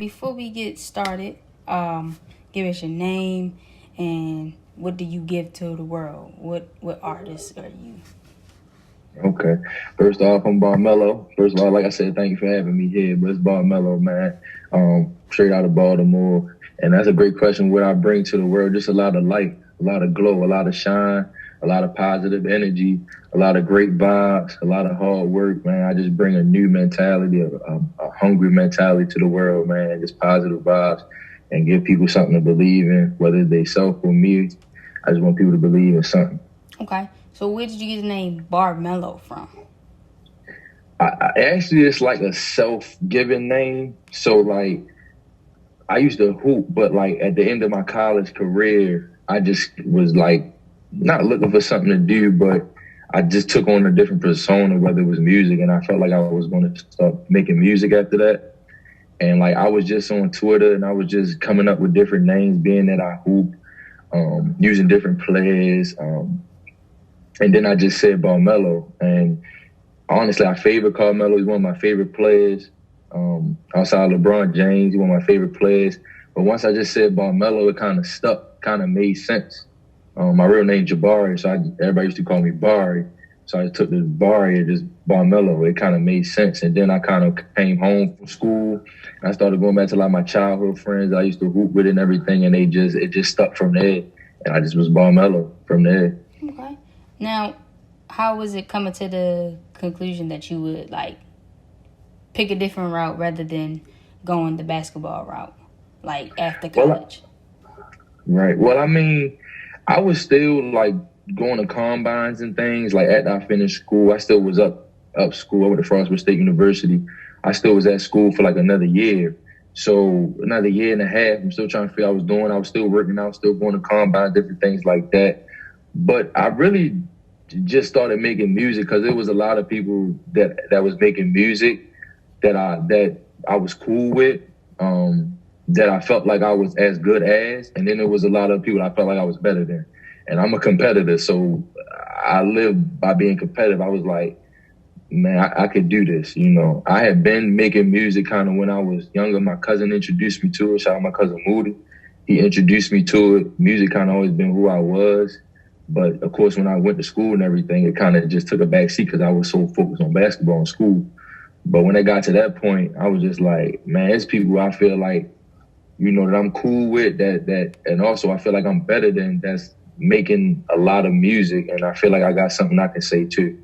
before we get started, give us your name and what do you give to the world? What artist are you? Okay. First off, I'm Melo. First of all, like I said, thank you for having me here. But it's Melo, man. Straight out of Baltimore. And that's a great question. What I bring to the world, just a lot of light, a lot of glow, a lot of shine, a lot of positive energy, a lot of great vibes, a lot of hard work, man. I just bring a new mentality, a hungry mentality to the world, man. Just positive vibes and give people something to believe in, whether they self or me. I just want people to believe in something. Okay. So where did you get the name Melo from? I actually, it's like a self-given name. So like, I used to hoop, but like at the end of my college career, I just was like not looking for something to do, but I just took on a different persona, whether it was music, and I felt like I was going to start making music after that. And like I was just on Twitter, and I was just coming up with different names, being that I hoop, using different players, and then I just said Melo, and honestly, I favor Carmelo. He's one of my favorite players. Outside LeBron James, he's one of my favorite players. But once I just said Melo, it kind of stuck, kind of made sense. My real name Jabari, so everybody used to call me Bari. So I took this Bari and just Melo. It kind of made sense. And then I kind of came home from school, and I started going back to like my childhood friends I used to hoop with and everything, and it just stuck from there. And I just was Melo from there. Okay. Now, how was it coming to the conclusion that you would like pick a different route rather than going the basketball route, like after college? Right. Well, I mean, I was still like going to combines and things. Like after I finished school, I still was up school. I went to Frostburg State University. I still was at school for like another year. So another year and a half, I'm still trying to figure out what I was doing. I was still working out, still going to combines, different things like that. But I really just started making music because there was a lot of people that was making music that I was cool with, that I felt like I was as good as, and then there was a lot of people I felt like I was better than. And I'm a competitor, so I live by being competitive. I was like, man, I could do this, you know. I had been making music kind of when I was younger. My cousin introduced me to it. Shout out my cousin Moody. He introduced me to it. Music kind of always been who I was. But of course, when I went to school and everything, it kind of just took a back seat because I was so focused on basketball in school. But when it got to that point, I was just like, man, it's people I feel like, you know, that I'm cool with, and also I feel like I'm better than, that's making a lot of music, and I feel like I got something I can say too.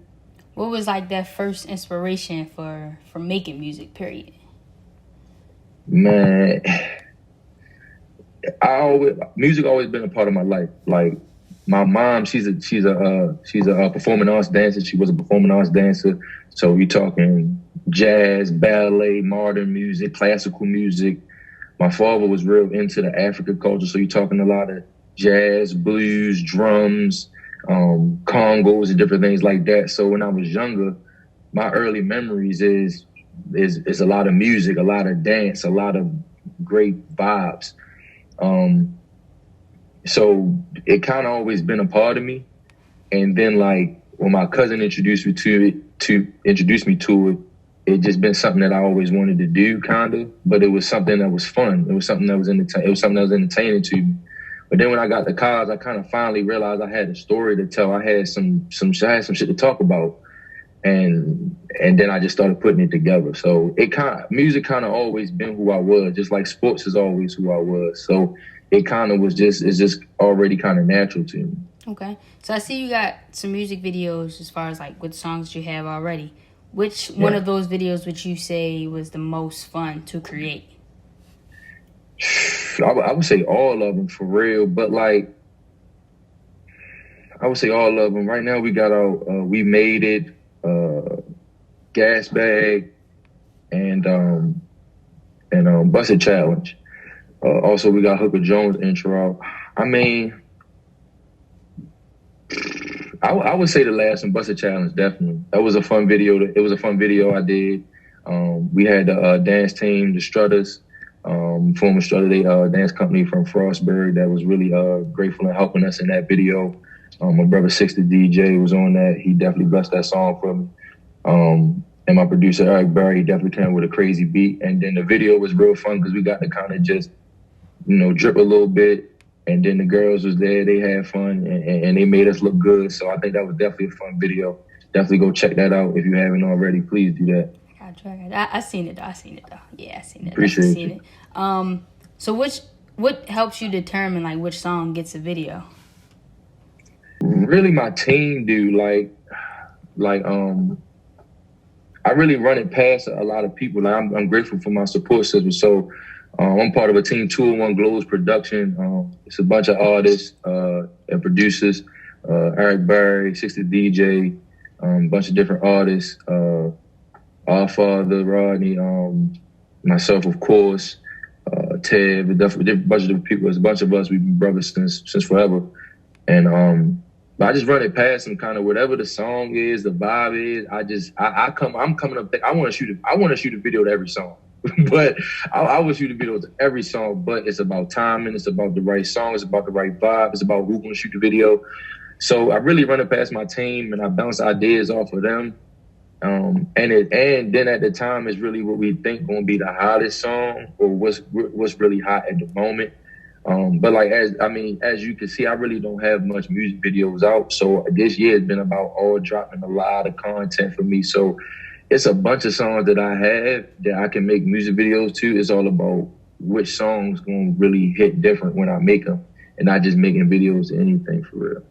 What was like that first inspiration for making music, period? Man, music always been a part of my life. Like my mom, she's a performing arts dancer. She was a performing arts dancer. So you're talking jazz, ballet, modern music, classical music. My father was real into the African culture. So you're talking a lot of jazz, blues, drums, congos and different things like that. So when I was younger, my early memories is a lot of music, a lot of dance, a lot of great vibes. So it kind of always been a part of me. And then like when my cousin introduced me to it, it just been something that I always wanted to do, kind of. But it was something that was fun. It was something that was entertaining to me. But then when I got to college, I kind of finally realized I had a story to tell. I had some shit to talk about, and then I just started putting it together. So music kind of always been who I was, just like sports is always who I was. So it kind of it's just already kind of natural to me. Okay, so I see you got some music videos as far as like what songs you have already. Which one of those videos would you say was the most fun to create? I would say all of them for real, but like I would say all of them. Right now we got our We Made It, Gas Bag, and Busted Challenge. Also we got Hooker Jones intro. I mean, I would say the last one, Busted Challenge, definitely. That was a fun video. It was a fun video I did. We had the dance team, the Strutters, former Strutter, they dance company from Frostburg that was really grateful in helping us in that video. My brother Six the DJ was on that. He definitely blessed that song for me. And my producer, Eric Barry, he definitely came with a crazy beat. And then the video was real fun because we got to kind of just, drip a little bit. And then the girls was there. They had fun and they made us look good. So I think that was definitely a fun video. Definitely go check that out if you haven't already. Please do that. I tried. I seen it though. Yeah, I seen it. Appreciate it. So what helps you determine like which song gets a video? Really, my team do I really run it past a lot of people. Like I'm grateful for my support system. So I'm part of a team, 201 Globes Production. It's a bunch of artists and producers. Eric Barry, 60 DJ, a bunch of different artists. Our father, Rodney, myself, of course, Ted, a bunch of different people. It's a bunch of us. We've been brothers since forever. And but I just run it past them, kind of whatever the song is, the vibe is. I'm coming up. I want to shoot a video to every song, but I will shoot a video to every song. But it's about timing. It's about the right song. It's about the right vibe. It's about who's going to shoot the video. So I really run it past my team, and I bounce ideas off of them. And then at the time, it's really what we think going to be the hottest song or what's really hot at the moment. But as you can see, I really don't have much music videos out. So this year has been about all dropping a lot of content for me. So it's a bunch of songs that I have that I can make music videos to. It's all about which songs going to really hit different when I make them and not just making videos to anything for real.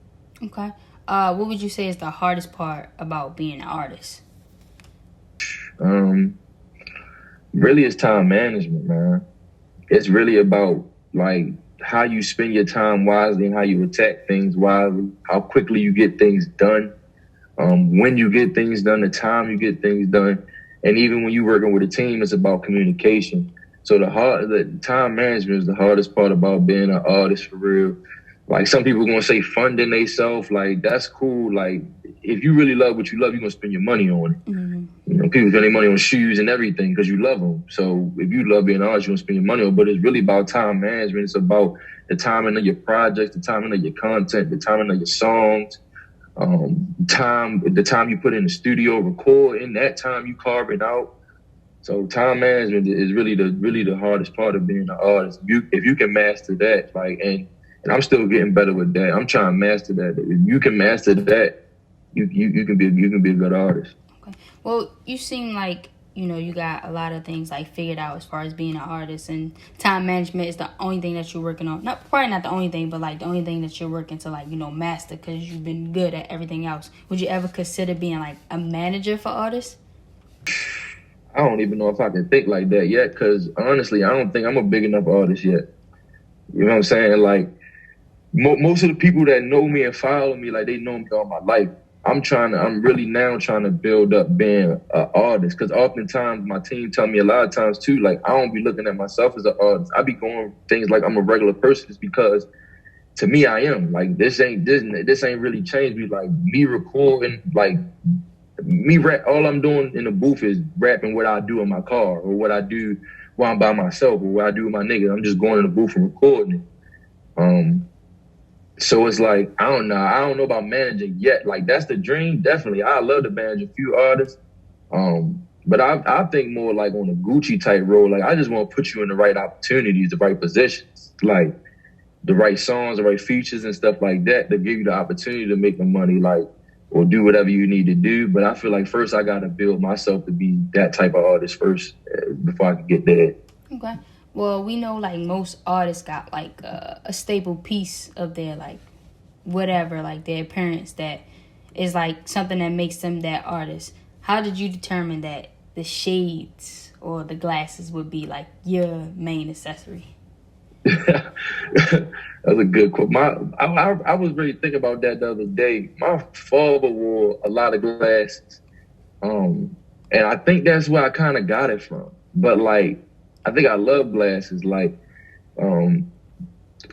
Okay. What would you say is the hardest part about being an artist? Really it's time management, man. It's really about like how you spend your time wisely and how you attack things wisely, how quickly you get things done, when you get things done, the time you get things done. And even when you're working with a team, it's about communication. So the time management is the hardest part about being an artist for real. Like some people are going to say funding themselves, like that's cool. Like if you really love what you love, you're going to spend your money on it. Mm-hmm. People spend their money on shoes and everything because you love them. So if you love being an artist, you're going to spend your money on it. But it's really about time management. It's about the timing of your projects, the timing of your content, the timing of your songs, the time you put in the studio, record, in that time you carve it out. So time management is really the hardest part of being an artist. If you can master that, and I'm still getting better with that. I'm trying to master that. If you can master that, you can be a good artist. Okay. Well, you seem like you got a lot of things like figured out as far as being an artist, and time management is the only thing that you're working on. Probably not the only thing, but like the only thing that you're working to master because you've been good at everything else. Would you ever consider being like a manager for artists? I don't even know if I can think like that yet because honestly, I don't think I'm a big enough artist yet. You know what I'm saying? Like most of the people that know me and follow me, like they know me all my life. I'm really now trying to build up being an artist because oftentimes my team tell me a lot of times too, like I don't be looking at myself as an artist. I be going things like I'm a regular person just because to me I am. Like this ain't really changed me. Like me recording, like me rap, all I'm doing in the booth is rapping what I do in my car or what I do while I'm by myself or what I do with my niggas. I'm just going in the booth and recording it. So it's like, I don't know about managing yet. Like that's the dream, definitely. I love to manage a few artists. But I think more like on a Gucci type role. Like I just want to put you in the right opportunities, the right positions, like the right songs, the right features and stuff like that to give you the opportunity to make the money, like, or do whatever you need to do. But I feel like first I got to build myself to be that type of artist first before I can get there. Okay. Well, we know like most artists got like a staple piece of their like whatever, like their appearance that is like something that makes them that artist. How did you determine that the shades or the glasses would be like your main accessory? That's a good quote. I was really thinking about that the other day. My father wore a lot of glasses, and I think that's where I kind of got it from. But like, I think I love glasses. Like,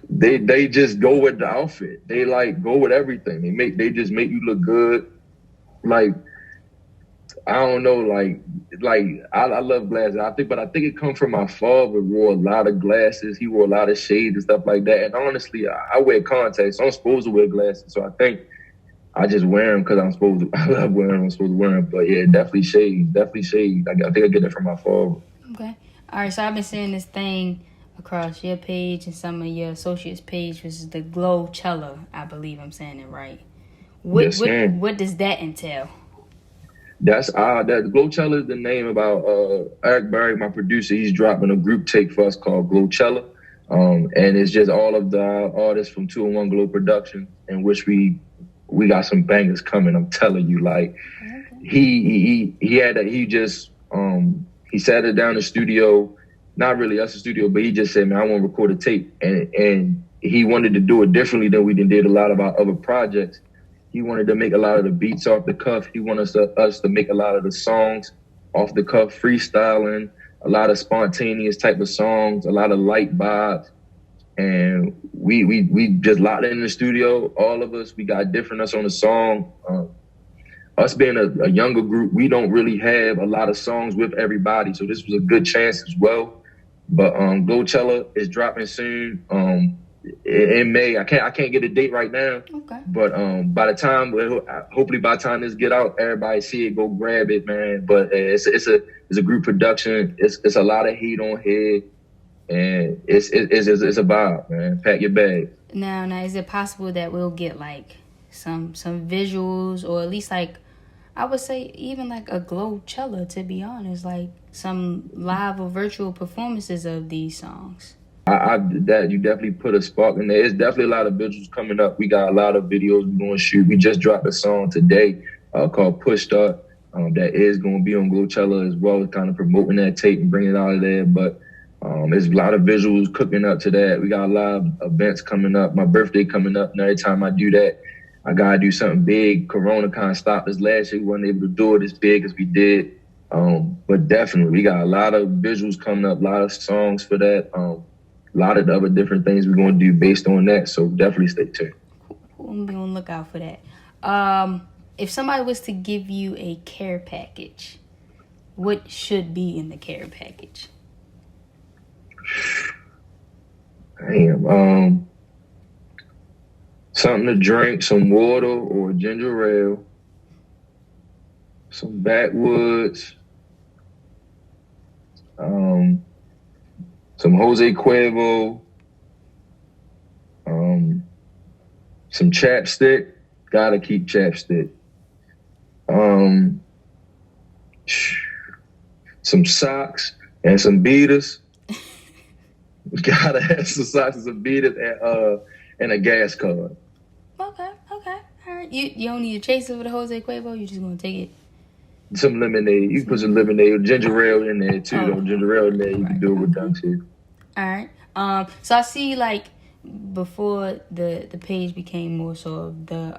they just go with the outfit. They like go with everything. They just make you look good. Like, I don't know. Like I love glasses. I think it comes from my father. Wore a lot of glasses. He wore a lot of shades and stuff like that. And honestly, I wear contacts. So I'm supposed to wear glasses. So I think I just wear them because I'm supposed to. I love wearing them. I'm supposed to wear them. But yeah, definitely shade. Definitely shade. I think I get it from my father. Okay. All right. So I've been seeing this thing across your page and some of your associates' page, which is the Glowcella. I believe I'm saying it right. Yes, ma'am. What does that entail? That's that Glowcella is the name about Eric Berry, my producer. He's dropping a group tape for us called Glowcella. And it's just all of the artists from 201 Glow Production, in which we got some bangers coming. I'm telling you, like he sat it down in the studio, not really us in the studio, but he just said, man, I want to record a tape, and he wanted to do it differently than we did a lot of our other projects. He wanted to make a lot of the beats off the cuff. He wanted us to make a lot of the songs off the cuff, freestyling, a lot of spontaneous type of songs, a lot of light vibes. And we just locked in the studio, all of us. We got different us on the song. Us being a younger group, we don't really have a lot of songs with everybody. So this was a good chance as well. But Glowcella is dropping soon. In May. I can't get a date right now. Okay. But by the time, hopefully by the time this get out, everybody see it, go grab it, man. But it's a group production. It's a lot of heat on here, and it's a vibe, man. Pack your bag. Now, is it possible that we'll get like some visuals, or at least like I would say even like a Glowcella, to be honest, like some live or virtual performances of these songs? That you definitely put a spark in there. It's definitely a lot of visuals coming up. We got a lot of videos we're going to shoot. We just dropped a song today called Push Start that is going to be on Glowcella as well, kind of promoting that tape and bringing it out of there. But there's a lot of visuals cooking up to that. We got a lot of events coming up. My birthday coming up, and every time I do that, I got to do something big. Corona kind of stopped us last year. We weren't able to do it as big as we did. But definitely, we got a lot of visuals coming up, a lot of songs for that. A lot of the other different things we're going to do based on that. So definitely stay tuned. We'll be on the lookout for that. If somebody was to give you a care package, what should be in the care package? Damn. Something to drink, some water or ginger ale, some backwoods, some Jose Cuervo, some chapstick. Gotta keep chapstick. Some socks and some beaters. Gotta have some socks and some beaters and a gas card. Okay. All right. You don't need a chaser with a Jose Cuervo. You just gonna take it. Some lemonade. You can put some lemonade, ginger ale in there too. Though ginger ale in there, you can do it with them too. All right. So I see like before the page became more so of the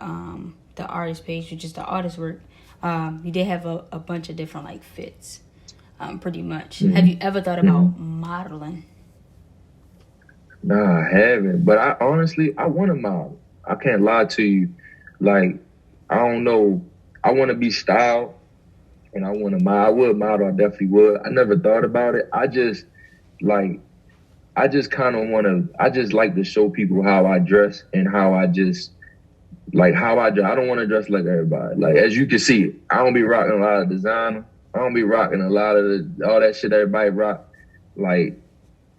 artist page, which is the artist work. You did have a bunch of different like fits, pretty much. Mm-hmm. Have you ever thought about modeling? Nah, I haven't. But I honestly want to model. I can't lie to you. Like, I don't know. I want to be styled. And I want to model. I would model. I definitely would. I never thought about it. I just kind of want to. I just like to show people how I dress and how I just how I dress. I don't want to dress like everybody. Like, as you can see, I don't be rocking a lot of designer. I don't be rocking a lot of all that shit everybody rock. Like,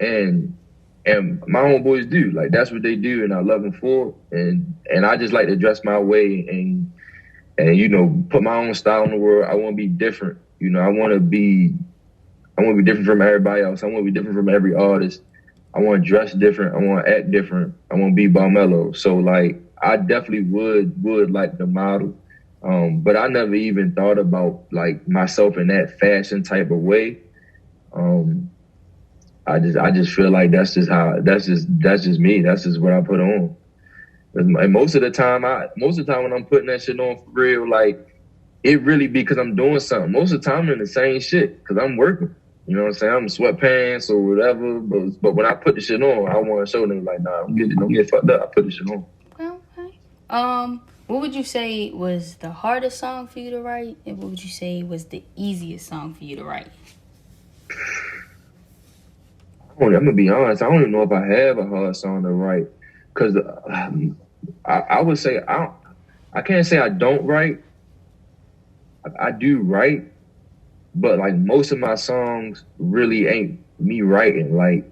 and my homeboys do. Like, that's what they do, and I love them for it. And I just like to dress my way and you know, put my own style in the world. I want to be different. You know, I want to be different from everybody else. I want to be different from every artist. I want to dress different. I want to act different. I want to be Melo. So like, I definitely would like to model. But I never even thought about like myself in that fashion type of way. I just feel like that's just me. That's just what I put on. And most of the time when I'm putting that shit on for real, like, it really be because I'm doing something. Most of the time I'm in the same shit because I'm working. You know what I'm saying? I'm in sweatpants or whatever. But when I put the shit on, I want to show them like, nah, don't get fucked up. I put the shit on. Okay. What would you say was the hardest song for you to write, and what would you say was the easiest song for you to write? I'm gonna be honest. I don't even know if I have a hard song to write. Because I would say I can't say I don't write. I do write, but like most of my songs really ain't me writing. Like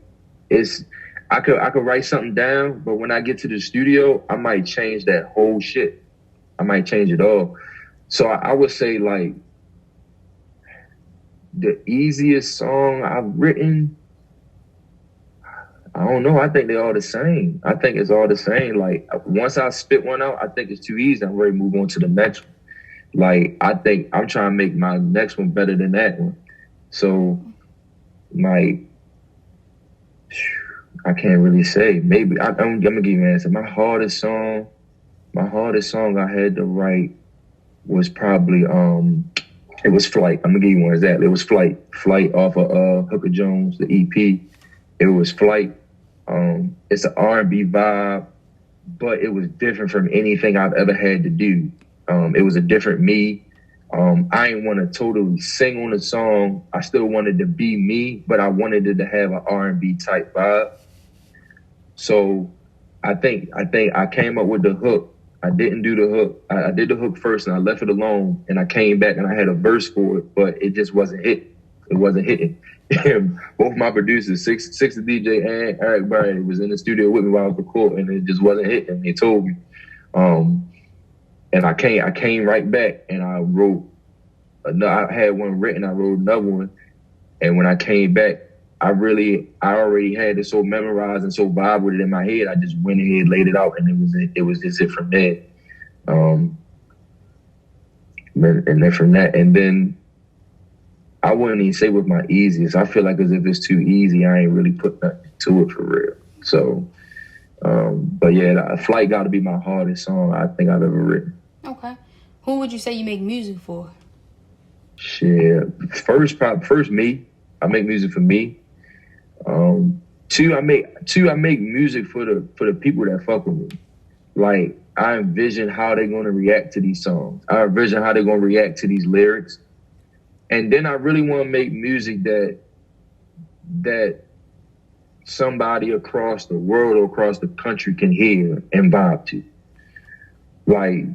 it's I could write something down, but when I get to the studio, I might change that whole shit. I might change it all. So I would say like the easiest song I've written, I don't know. I think they're all the same. I think it's all the same. Like once I spit one out, I think it's too easy. I'm ready to move on to the next one. Like I think I'm trying to make my next one better than that one. So like I can't really say. Maybe I'm gonna give you an answer. My hardest song I had to write was probably it was Flight. I'm gonna give you one example. It was Flight off of Hooker Jones, the EP. It was Flight. It's an R&B vibe, but it was different from anything I've ever had to do. It was a different me. I didn't want to totally sing on the song. I still wanted to be me, but I wanted it to have an R&B type vibe. So I think I came up with the hook. I didn't do the hook. I did the hook first and I left it alone, and I came back and I had a verse for it, but it just wasn't hit. It wasn't hitting. Both my producers, Six the DJ and Eric Barry, was in the studio with me while I was recording, and it just wasn't hitting. They told me. And I came right back and I wrote I had one written, I wrote another one. And when I came back, I already had it so memorized and so vibe with it in my head. I just went ahead, laid it out, and it was just it from there. And then from that, and then I wouldn't even say with my easiest. I feel like as if it's too easy, I ain't really put nothing to it for real. So, but yeah, Flight got to be my hardest song I think I've ever written. Okay. Who would you say you make music for? Shit. First me. I make music for me. Two, I make music for the people that fuck with me. Like I envision how they're gonna react to these songs. I envision how they're gonna react to these lyrics. And then I really want to make music that somebody across the world or across the country can hear and vibe to. Like,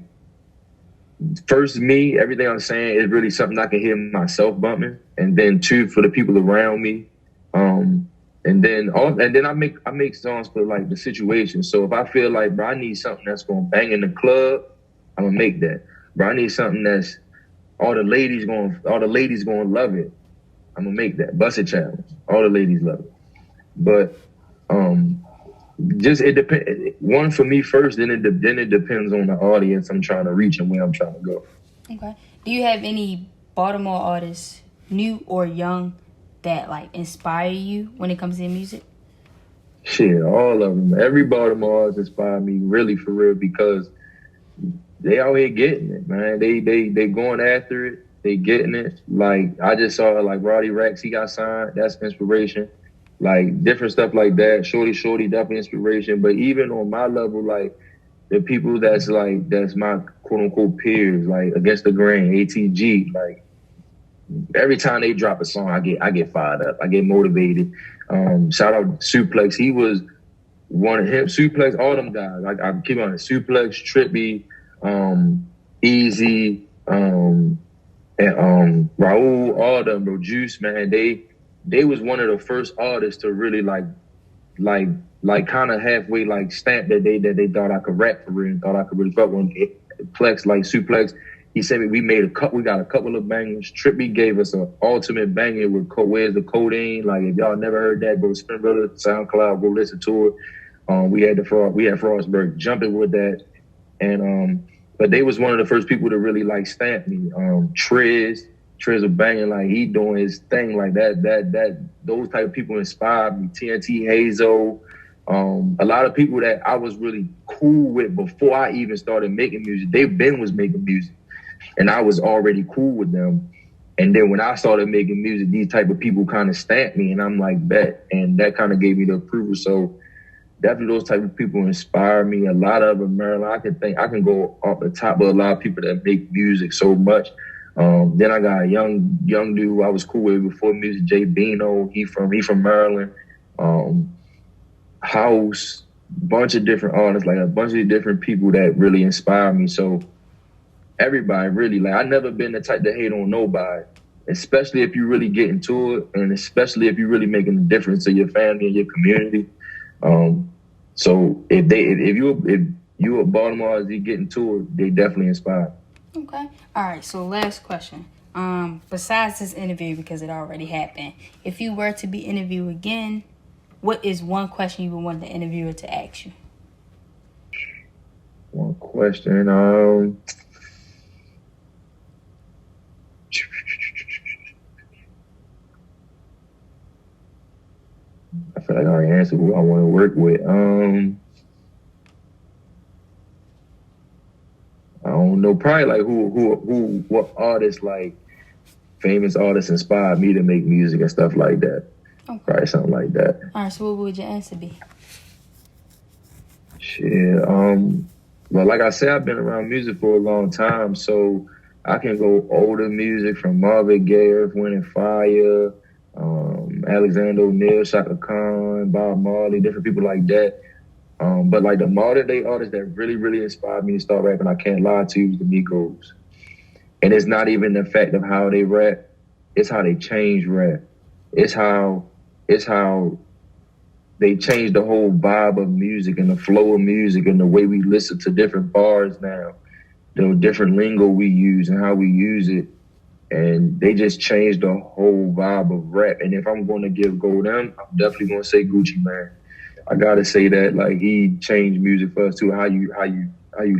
first, me, everything I'm saying is really something I can hear myself bumping. And then two, for the people around me. And then I make songs for like the situation. So if I feel like, bro, I need something that's gonna bang in the club, I'm gonna make that. Bro, I need something that's all the ladies gonna love it. I'm gonna make that. Bust It Challenge. All the ladies love it. But just it depends. One for me first, then it depends on the audience I'm trying to reach and where I'm trying to go. Okay. Do you have any Baltimore artists, new or young, that like inspire you when it comes to music? Shit, all of them. Every Baltimore artist inspire me, really, for real, because they out here getting it, man. They going after it. They getting it. Like I just saw like Roddy Rex, he got signed. That's inspiration. Like different stuff like that. Shorty, definitely inspiration. But even on my level, like the people that's my quote unquote peers, like Against the Grain, ATG, like every time they drop a song, I get fired up. I get motivated. Shout out Suplex. He was one of him. Suplex, all them guys. I keep on it. Suplex, Trippy, Easy, and Raul, all of them, bro. Juice, man. They was one of the first artists to really like kind of halfway like stamp that they thought I could rap for real and thought I could really fuck with Plex, like Suplex. He said we got a couple of bangers. Trippy gave us an ultimate banger with Where's the Codeine. Like if y'all never heard that, go spin brother SoundCloud, go listen to it. We had Frostburg jumping with that. And but they was one of the first people to really like stamp me. Triz was banging, like he doing his thing like that. Those type of people inspired me. TNT Hazo, a lot of people that I was really cool with before I even started making music. They was making music, and I was already cool with them. And then when I started making music, these type of people kind of stamped me, and I'm like, bet. And that kind of gave me the approval. So definitely those type of people inspire me. A lot of them, Maryland, I can go off the top of a lot of people that make music so much. Then I got a young dude I was cool with before music, Jay Bino. He from Maryland. House, bunch of different artists, like a bunch of different people that really inspire me. So everybody really. Like I never been the type to hate on nobody, especially if you really get into it, and especially if you're really making a difference to your family and your community. So if you a Baltimore as you get into it, they definitely inspire. Okay. All right. So last question. Besides this interview, because it already happened, if you were to be interviewed again, what is one question you would want the interviewer to ask you? One question. I feel like I already answered who I want to work with. I don't know. Probably like what artists, like famous artists, inspired me to make music and stuff like that. Okay. Probably something like that. All right. So what would your answer be? Shit. Well, like I said, I've been around music for a long time, so I can go older music from Marvin Gaye, Earth, Wind and Fire, Alexander O'Neal, Shaka Khan, Bob Marley, different people like that. But like the modern day artists that really, really inspired me to start rapping, I can't lie to you, is the Migos. And it's not even the fact of how they rap, it's how they change rap. It's how they changed the whole vibe of music and the flow of music and the way we listen to different bars now, the different lingo we use and how we use it. And they just changed the whole vibe of rap. And if I'm going to give go them, I'm definitely going to say Gucci Mane. I gotta say that, like, he changed music for us too. How you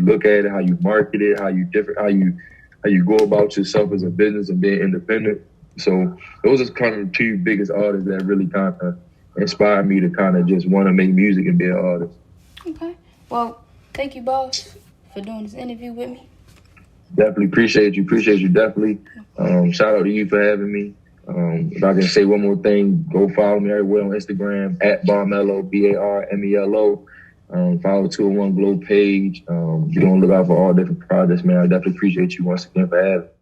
look at it, how you market it, how you go about yourself as a business and being independent. So those are kind of the two biggest artists that really kind of inspired me to kind of just want to make music and be an artist. Okay. Well, thank you, boss, for doing this interview with me. Definitely appreciate you. Definitely. Shout out to you for having me. If I can say one more thing, go follow me everywhere on Instagram at Melo, BARMELO. Follow 201 Glow page. Be on the lookout for all different projects, man. I definitely appreciate you once again for having me.